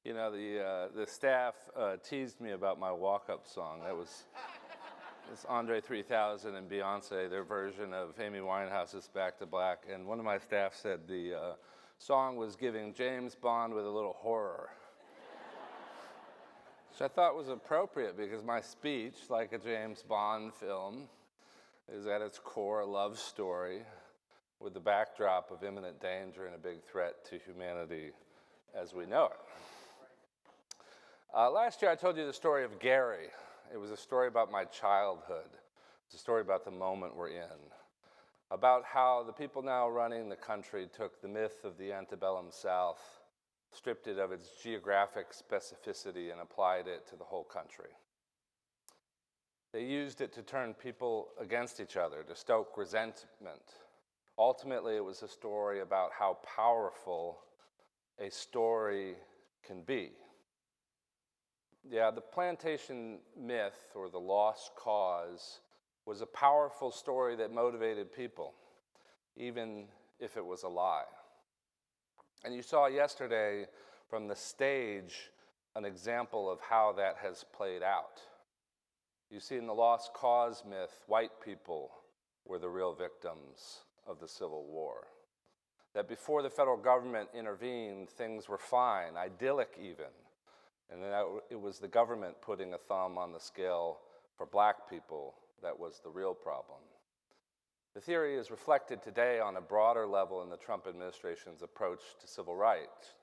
You know, the staff teased me about my walk-up song. That was it's Andre 3000 and Beyonce, their version of Amy Winehouse's Back to Black. And one of my staff said the song was giving James Bond with a little horror. Which I thought was appropriate because my speech, like a James Bond film, is at its core a love story with the backdrop of imminent danger and a big threat to humanity as we know it. Last year I told you the story of Gary. It was a story about my childhood. It's a story about the moment we're in, about how the people now running the country took the myth of the antebellum South, stripped it of its geographic specificity, and applied it to the whole country. They used it to turn people against each other, to stoke resentment. Ultimately, it was a story about how powerful a story can be. Yeah, the plantation myth, or the lost cause, was a powerful story that motivated people, even if it was a lie. And you saw yesterday from the stage an example of how that has played out. You see, in the lost cause myth, white people were the real victims of the Civil War. That before the federal government intervened, things were fine, idyllic even. And that it was the government putting a thumb on the scale for black people that was the real problem. The theory is reflected today on a broader level in the Trump administration's approach to civil rights,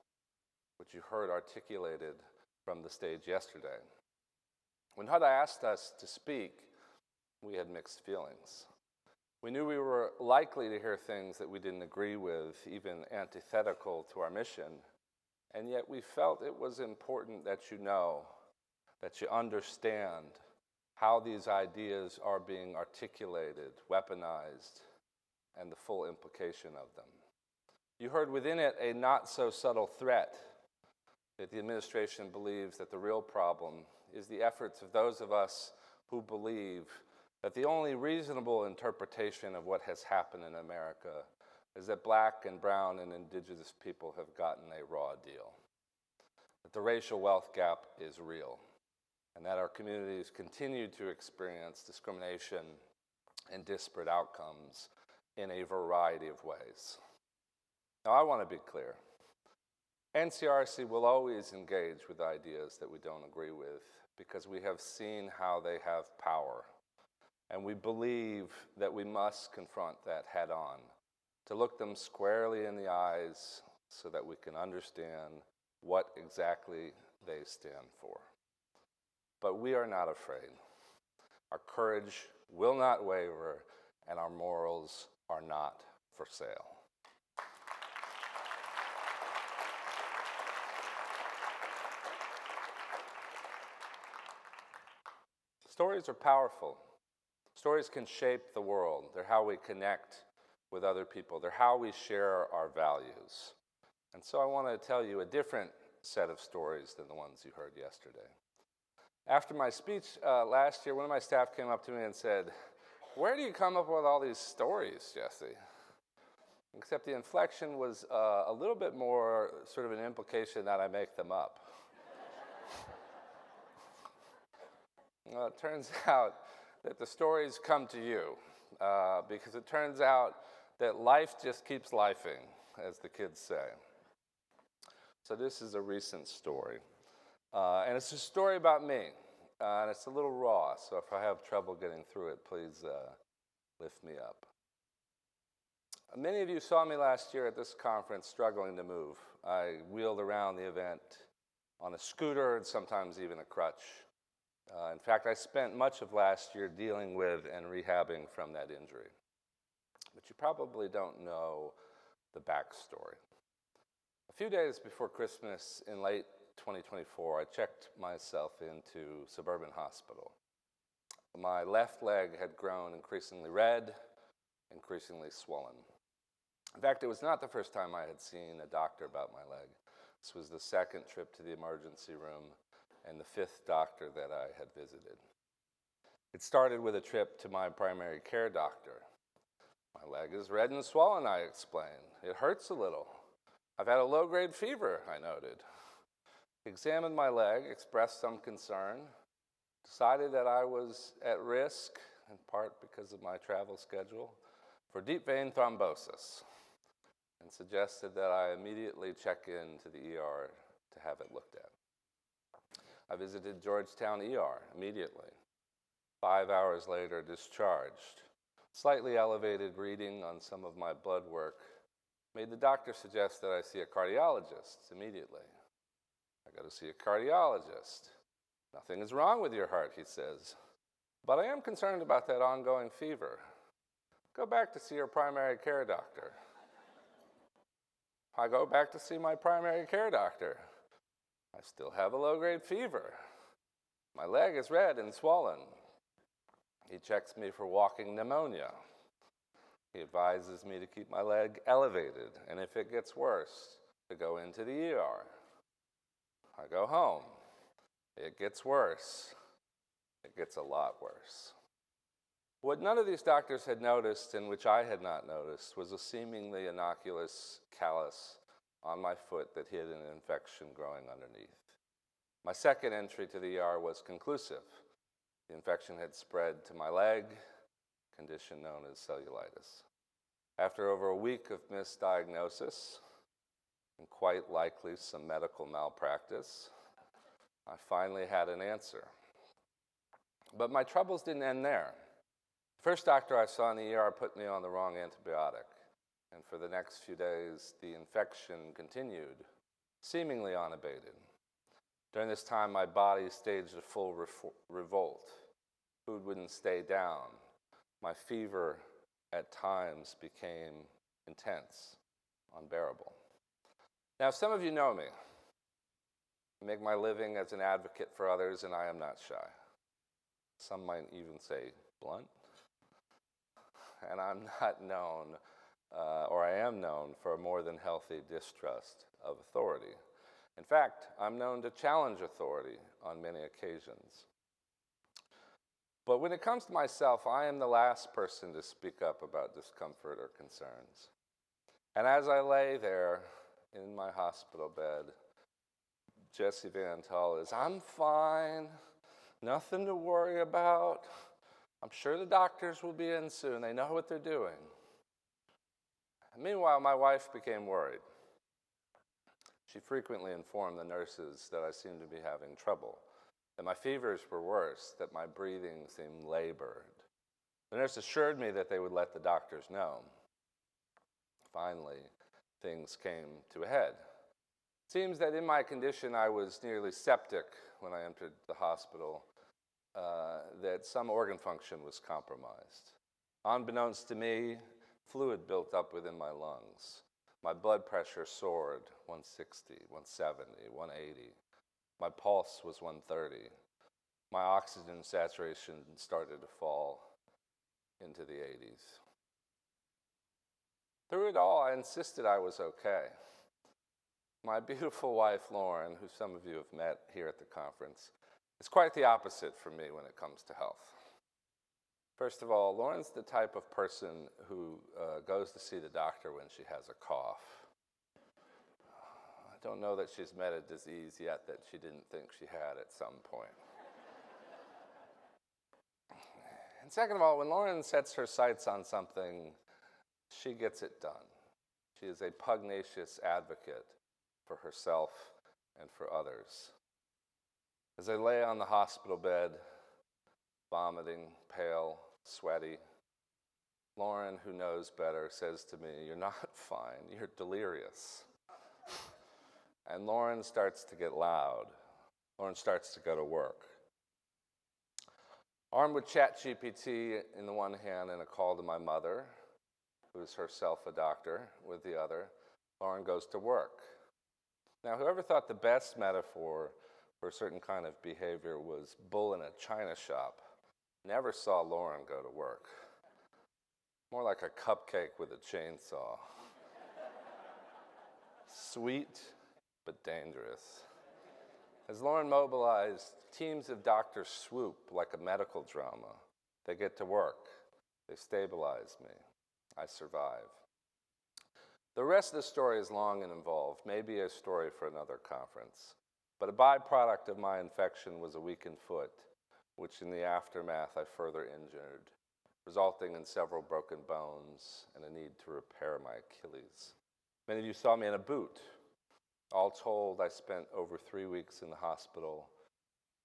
which you heard articulated from the stage yesterday. When HUD asked us to speak, we had mixed feelings. We knew we were likely to hear things that we didn't agree with, even antithetical to our mission. And yet we felt it was important that you know, that you understand how these ideas are being articulated, weaponized, and the full implication of them. You heard within it a not-so-subtle threat that the administration believes that the real problem is the efforts of those of us who believe that the only reasonable interpretation of what has happened in America is that black and brown and indigenous people have gotten a raw deal, that the racial wealth gap is real, and that our communities continue to experience discrimination and disparate outcomes in a variety of ways. Now, I want to be clear. NCRC will always engage with ideas that we don't agree with because we have seen how they have power, and we believe that we must confront that head on, to look them squarely in the eyes so that we can understand what exactly they stand for. But we are not afraid. Our courage will not waver, and our morals are not for sale. Stories are powerful. Stories can shape the world. They're how we connect with other people. They're how we share our values. And so I want to tell you a different set of stories than the ones you heard yesterday. After my speech last year, one of my staff came up to me and said, "Where do you come up with all these stories, Jesse?" Except the inflection was a little bit more sort of an implication that I make them up. Well, it turns out that the stories come to you because it turns out that life just keeps lifing, as the kids say. So this is a recent story. And it's a story about me. And it's a little raw, so if I have trouble getting through it, please lift me up. Many of you saw me last year at this conference struggling to move. I wheeled around the event on a scooter and sometimes even a crutch. In fact, I spent much of last year dealing with and rehabbing from that injury. But you probably don't know the backstory. A few days before Christmas in late 2024, I checked myself into Suburban Hospital. My left leg had grown increasingly red, increasingly swollen. In fact, it was not the first time I had seen a doctor about my leg. This was the second trip to the emergency room and the fifth doctor that I had visited. It started with a trip to my primary care doctor. "My leg is red and swollen," I explained. "It hurts a little. I've had a low-grade fever," I noted. He examined my leg, expressed some concern, decided that I was at risk, in part because of my travel schedule, for deep vein thrombosis, and suggested that I immediately check into the ER to have it looked at. I visited Georgetown ER immediately. 5 hours later, discharged. Slightly elevated reading on some of my blood work made the doctor suggest that I see a cardiologist immediately. I go to see a cardiologist. Nothing is wrong with your heart, he says, but I am concerned about that ongoing fever. Go back to see your primary care doctor. I go back to see my primary care doctor. I still have a low-grade fever. My leg is red and swollen. He checks me for walking pneumonia. He advises me to keep my leg elevated, and if it gets worse, to go into the ER. I go home. It gets worse. It gets a lot worse. What none of these doctors had noticed, and which I had not noticed, was a seemingly innocuous callus on my foot that hid an infection growing underneath. My second entry to the ER was conclusive. The infection had spread to my leg, a condition known as cellulitis. After over a week of misdiagnosis, and quite likely some medical malpractice, I finally had an answer. But my troubles didn't end there. The first doctor I saw in the ER put me on the wrong antibiotic, and for the next few days, the infection continued, seemingly unabated. During this time, my body staged a full revolt. Food wouldn't stay down. My fever at times became intense, unbearable. Now, some of you know me. I make my living as an advocate for others, and I am not shy. Some might even say blunt. And I'm not known, or I am known, for a more than healthy distrust of authority. In fact, I'm known to challenge authority on many occasions. But when it comes to myself, I am the last person to speak up about discomfort or concerns. And as I lay there in my hospital bed, Jesse VanTol is, I'm fine, nothing to worry about. I'm sure the doctors will be in soon. They know what they're doing. And meanwhile, my wife became worried. She frequently informed the nurses that I seemed to be having trouble, that my fevers were worse, that my breathing seemed labored. The nurse assured me that they would let the doctors know. Finally, things came to a head. It seems that in my condition, I was nearly septic when I entered the hospital, that some organ function was compromised. Unbeknownst to me, fluid built up within my lungs. My blood pressure soared, 160, 170, 180. My pulse was 130. My oxygen saturation started to fall into the 80s. Through it all, I insisted I was okay. My beautiful wife, Lauren, who some of you have met here at the conference, is quite the opposite from me when it comes to health. First of all, Lauren's the type of person who goes to see the doctor when she has a cough. I don't know that she's met a disease yet that she didn't think she had at some point. And second of all, when Lauren sets her sights on something, she gets it done. She is a pugnacious advocate for herself and for others. As I lay on the hospital bed, vomiting, pale, sweaty, Lauren, who knows better, says to me, "You're not fine, you're delirious." And Lauren starts to get loud. Lauren starts to go to work. Armed with ChatGPT in the one hand and a call to my mother, who is herself a doctor, with the other, Lauren goes to work. Now, whoever thought the best metaphor for a certain kind of behavior was bull in a china shop never saw Lauren go to work. More like a cupcake with a chainsaw. Sweet, but dangerous. As Lauren mobilized, teams of doctors swoop like a medical drama. They get to work. They stabilize me. I survive. The rest of the story is long and involved, maybe a story for another conference. But a byproduct of my infection was a weakened foot, which in the aftermath I further injured, resulting in several broken bones and a need to repair my Achilles. Many of you saw me in a boot. All told, I spent over 3 weeks in the hospital,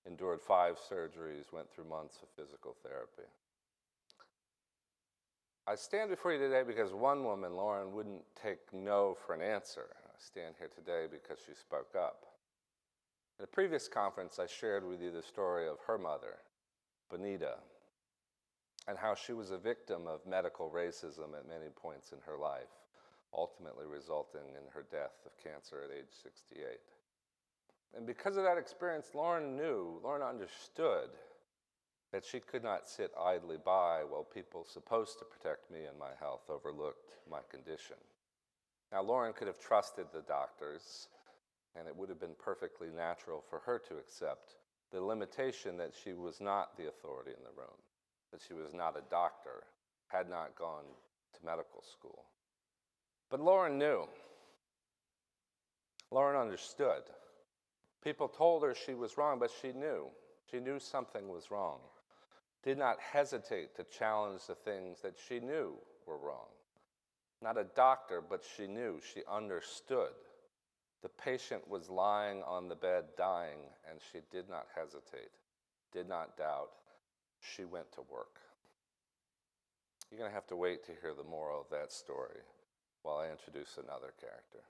endured 5 surgeries, went through months of physical therapy. I stand before you today because one woman, Lauren, wouldn't take no for an answer. I stand here today because she spoke up. At a previous conference, I shared with you the story of her mother, Benita, and how she was a victim of medical racism at many points in her life, ultimately resulting in her death of cancer at age 68. And because of that experience, Lauren understood that she could not sit idly by while people supposed to protect me and my health overlooked my condition. Now, Lauren could have trusted the doctors, and it would have been perfectly natural for her to accept the limitation that she was not the authority in the room, that she was not a doctor, had not gone to medical school. But Lauren knew. Lauren understood. People told her she was wrong, but she knew. She knew something was wrong. Did not hesitate to challenge the things that she knew were wrong. Not a doctor, but she knew, she understood. The patient was lying on the bed dying, and she did not hesitate, did not doubt. She went to work. You're going to have to wait to hear the moral of that story while I introduce another character.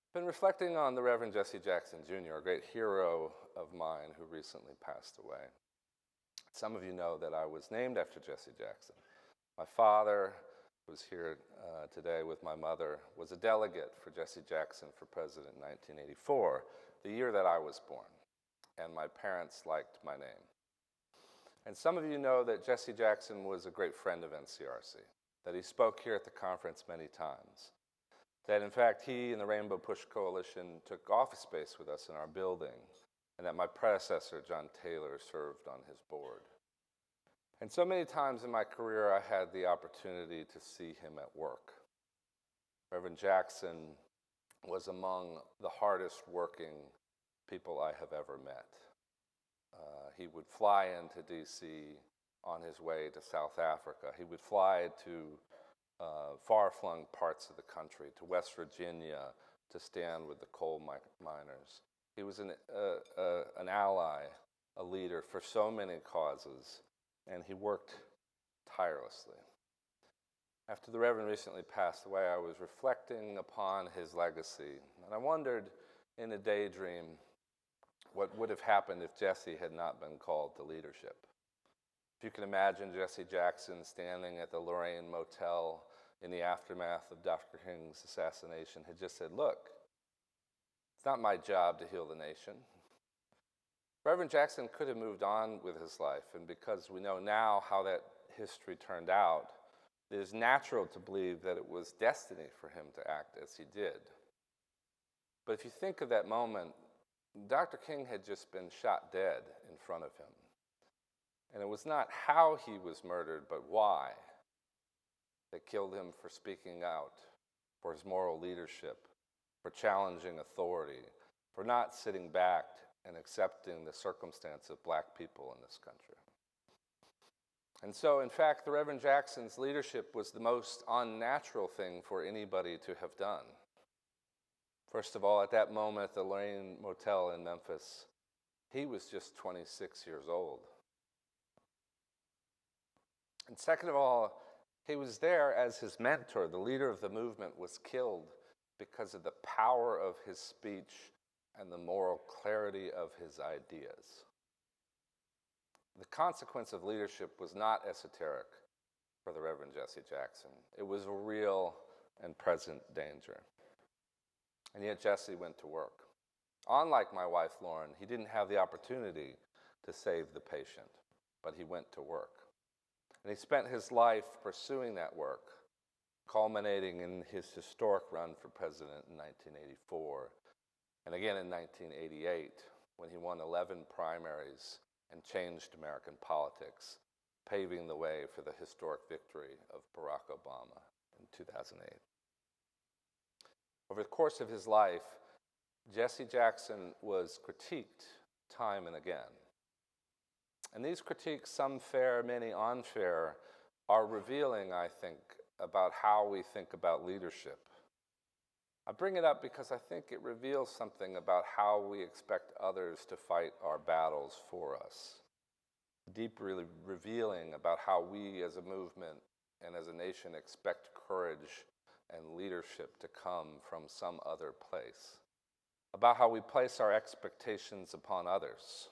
I've been reflecting on the Reverend Jesse Jackson Jr., a great hero of mine who recently passed away. Some of you know that I was named after Jesse Jackson. My father, who was here today with my mother, was a delegate for Jesse Jackson for president in 1984, the year that I was born, and my parents liked my name. And some of you know that Jesse Jackson was a great friend of NCRC, that he spoke here at the conference many times, that in fact he and the Rainbow Push Coalition took office space with us in our building, and that my predecessor, John Taylor, served on his board. And so many times in my career, I had the opportunity to see him at work. Reverend Jackson was among the hardest working people I have ever met. He would fly into D.C. on his way to South Africa. He would fly to far-flung parts of the country, to West Virginia, to stand with the coal miners. He was an ally, a leader for so many causes, and he worked tirelessly. After the Reverend recently passed away, I was reflecting upon his legacy, and I wondered in a daydream what would have happened if Jesse had not been called to leadership. If you can imagine Jesse Jackson standing at the Lorraine Motel in the aftermath of Dr. King's assassination, had just said, look, it's not my job to heal the nation. Reverend Jackson could have moved on with his life, and because we know now how that history turned out, it is natural to believe that it was destiny for him to act as he did. But if you think of that moment, Dr. King had just been shot dead in front of him. And it was not how he was murdered, but why, that killed him for speaking out, for his moral leadership, for challenging authority, for not sitting back and accepting the circumstance of black people in this country. And so, in fact, the Reverend Jackson's leadership was the most unnatural thing for anybody to have done. First of all, at that moment at the Lorraine Motel in Memphis, he was just 26 years old. And second of all, he was there as his mentor. The leader of the movement was killed because of the power of his speech and the moral clarity of his ideas. The consequence of leadership was not esoteric for the Reverend Jesse Jackson. It was a real and present danger. And yet Jesse went to work. Unlike my wife, Lauren, he didn't have the opportunity to save the patient, but he went to work. And he spent his life pursuing that work, culminating in his historic run for president in 1984, and again in 1988, when he won 11 primaries and changed American politics, paving the way for the historic victory of Barack Obama in 2008. Over the course of his life, Jesse Jackson was critiqued time and again. And these critiques, some fair, many unfair, are revealing, I think, about how we think about leadership. I bring it up because I think it reveals something about how we expect others to fight our battles for us. Deeply revealing about how we as a movement and as a nation expect courage and leadership to come from some other place. About how we place our expectations upon others.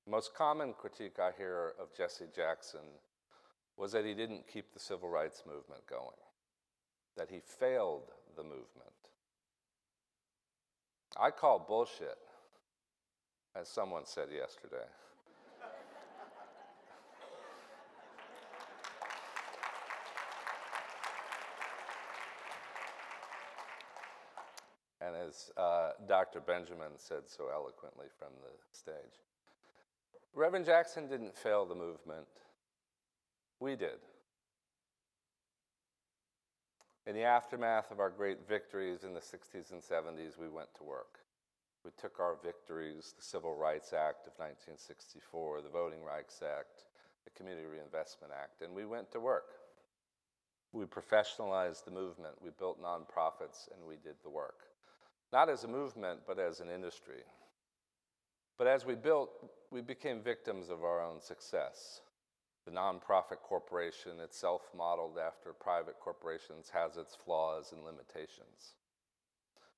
The most common critique I hear of Jesse Jackson was that he didn't keep the civil rights movement going, that he failed the movement. I call bullshit, as someone said yesterday. And as Dr. Benjamin said so eloquently from the stage, Reverend Jackson didn't fail the movement. We did. In the aftermath of our great victories in the 60s and 70s, we went to work. We took our victories, the Civil Rights Act of 1964, the Voting Rights Act, the Community Reinvestment Act, and we went to work. We professionalized the movement, we built nonprofits, and we did the work. Not as a movement, but as an industry. But as we built, we became victims of our own success. The nonprofit corporation, itself modeled after private corporations, has its flaws and limitations.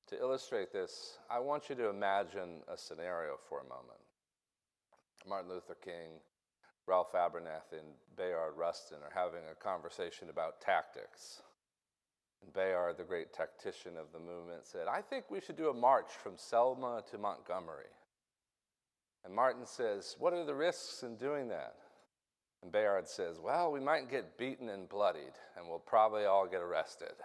To illustrate this, I want you to imagine a scenario for a moment. Martin Luther King, Ralph Abernathy, and Bayard Rustin are having a conversation about tactics. And Bayard, the great tactician of the movement, said, "I think we should do a march from Selma to Montgomery." And Martin says, "What are the risks in doing that?" And Bayard says, "Well, we might get beaten and bloodied, and we'll probably all get arrested."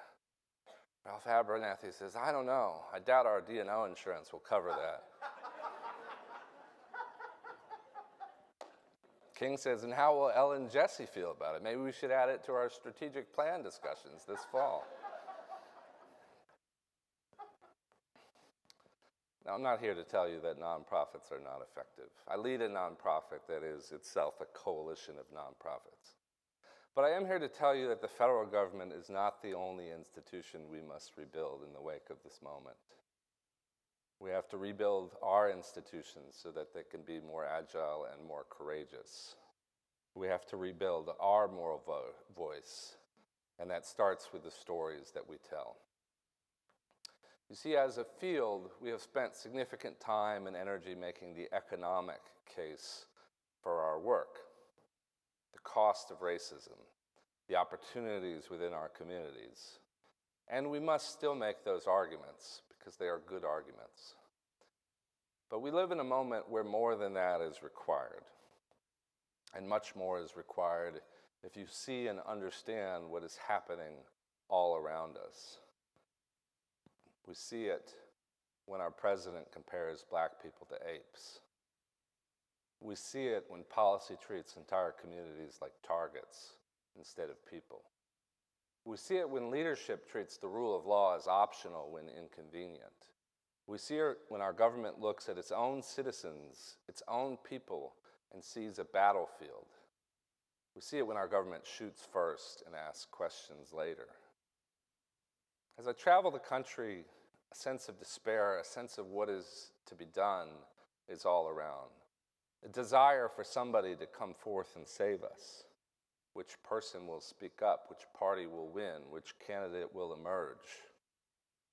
Ralph Abernathy says, "I don't know. I doubt our D&O insurance will cover that." King says, "And how will Ellen and Jesse feel about it? Maybe we should add it to our strategic plan discussions this fall." Now, I'm not here to tell you that nonprofits are not effective. I lead a nonprofit that is itself a coalition of nonprofits. But I am here to tell you that the federal government is not the only institution we must rebuild in the wake of this moment. We have to rebuild our institutions so that they can be more agile and more courageous. We have to rebuild our moral voice, and that starts with the stories that we tell. You see, as a field, we have spent significant time and energy making the economic case for our work. The cost of racism, the opportunities within our communities. And we must still make those arguments because they are good arguments. But we live in a moment where more than that is required. And much more is required if you see and understand what is happening all around us. We see it when our president compares black people to apes. We see it when policy treats entire communities like targets instead of people. We see it when leadership treats the rule of law as optional when inconvenient. We see it when our government looks at its own citizens, its own people, and sees a battlefield. We see it when our government shoots first and asks questions later. As I travel the country, a sense of despair, a sense of what is to be done is all around. A desire for somebody to come forth and save us. Which person will speak up? Which party will win? Which candidate will emerge?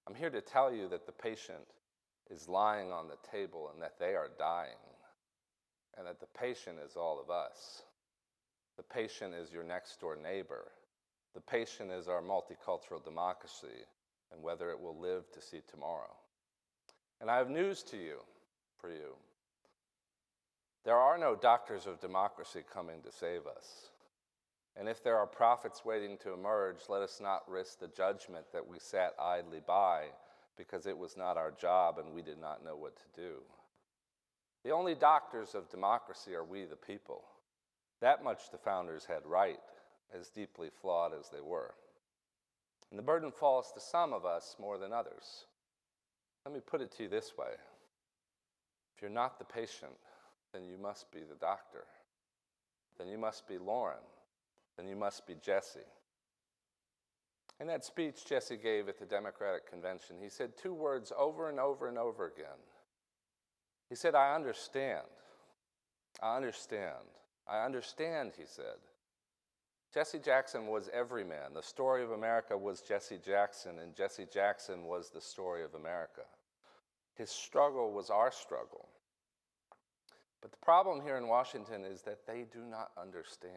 I'm here to tell you that the patient is lying on the table and that they are dying. And that the patient is all of us. The patient is your next door neighbor. The patient is our multicultural democracy and whether it will live to see tomorrow. And I have news for you. There are no doctors of democracy coming to save us. And if there are prophets waiting to emerge, let us not risk the judgment that we sat idly by because it was not our job and we did not know what to do. The only doctors of democracy are we the people. That much the founders had right, as deeply flawed as they were. And the burden falls to some of us more than others. Let me put it to you this way. If you're not the patient, then you must be the doctor. Then you must be Lauren. Then you must be Jesse. In that speech Jesse gave at the Democratic Convention, he said two words over and over and over again. He said, I understand. I understand. I understand, he said. Jesse Jackson was every man. The story of America was Jesse Jackson, and Jesse Jackson was the story of America. His struggle was our struggle. But the problem here in Washington is that they do not understand.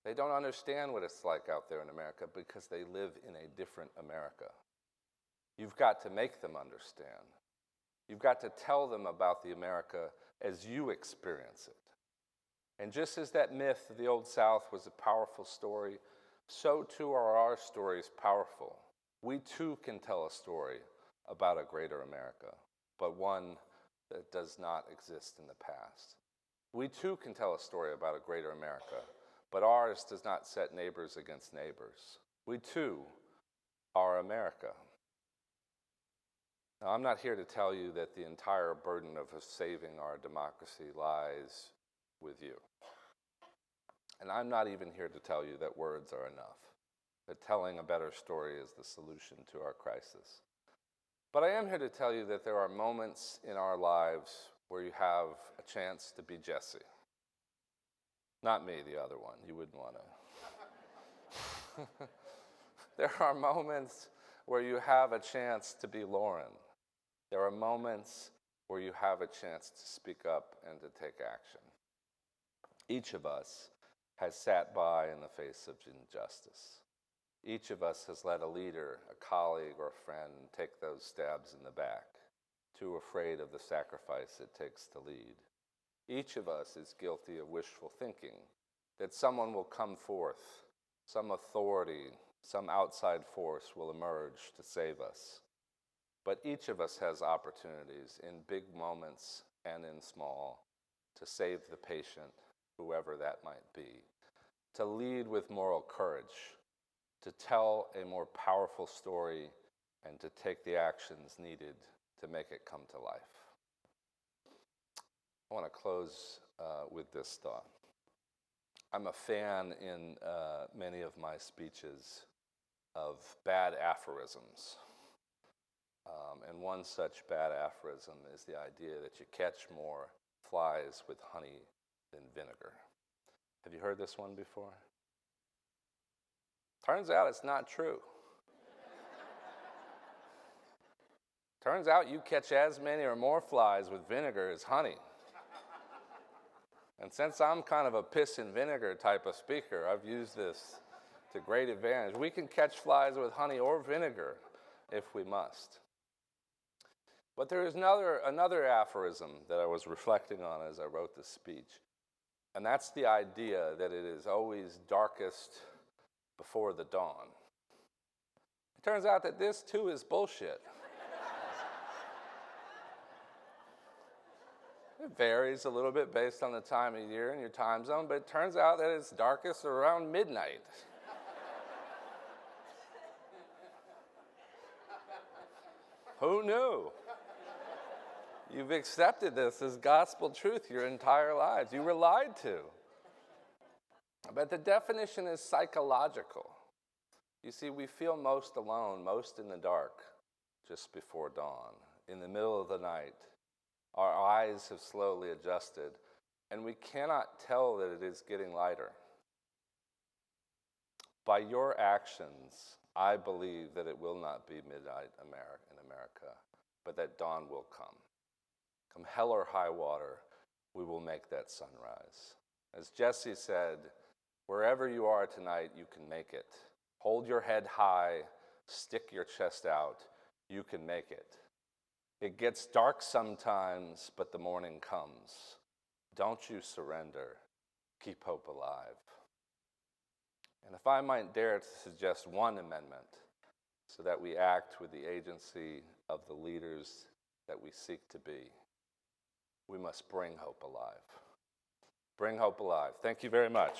They don't understand what it's like out there in America because they live in a different America. You've got to make them understand. You've got to tell them about the America as you experience it. And just as that myth of the Old South was a powerful story, so too are our stories powerful. We too can tell a story about a greater America, but one that does not exist in the past. We too can tell a story about a greater America, but ours does not set neighbors against neighbors. We too are America. Now, I'm not here to tell you that the entire burden of saving our democracy lies with you. And I'm not even here to tell you that words are enough, that telling a better story is the solution to our crisis. But I am here to tell you that there are moments in our lives where you have a chance to be Jesse. Not me, the other one. You wouldn't want to. There are moments where you have a chance to be Lauren. There are moments where you have a chance to speak up and to take action. Each of us has sat by in the face of injustice. Each of us has let a leader, a colleague, or a friend take those stabs in the back, too afraid of the sacrifice it takes to lead. Each of us is guilty of wishful thinking, that someone will come forth, some authority, some outside force will emerge to save us. But each of us has opportunities in big moments and in small to save the patient, whoever that might be, to lead with moral courage, to tell a more powerful story, and to take the actions needed to make it come to life. I want to close with this thought. I'm a fan in many of my speeches of bad aphorisms. And one such bad aphorism is the idea that you catch more flies with honey than vinegar. Have you heard this one before? Turns out it's not true. Turns out you catch as many or more flies with vinegar as honey. And since I'm kind of a piss and vinegar type of speaker, I've used this to great advantage. We can catch flies with honey or vinegar if we must. But there is another aphorism that I was reflecting on as I wrote this speech, and that's the idea that it is always darkest before the dawn. It turns out that this too is bullshit. It varies a little bit based on the time of year and your time zone, but it turns out that it's darkest around midnight. Who knew? You've accepted this as gospel truth your entire lives. You were lied to. But the definition is psychological. You see, we feel most alone, most in the dark, just before dawn, in the middle of the night. Our eyes have slowly adjusted, and we cannot tell that it is getting lighter. By your actions, I believe that it will not be midnight in America, but that dawn will come. Come hell or high water, we will make that sunrise. As Jesse said, wherever you are tonight, you can make it. Hold your head high, stick your chest out, you can make it. It gets dark sometimes, but the morning comes. Don't you surrender. Keep hope alive. And if I might dare to suggest one amendment so that we act with the agency of the leaders that we seek to be, we must bring hope alive. Bring hope alive. Thank you very much.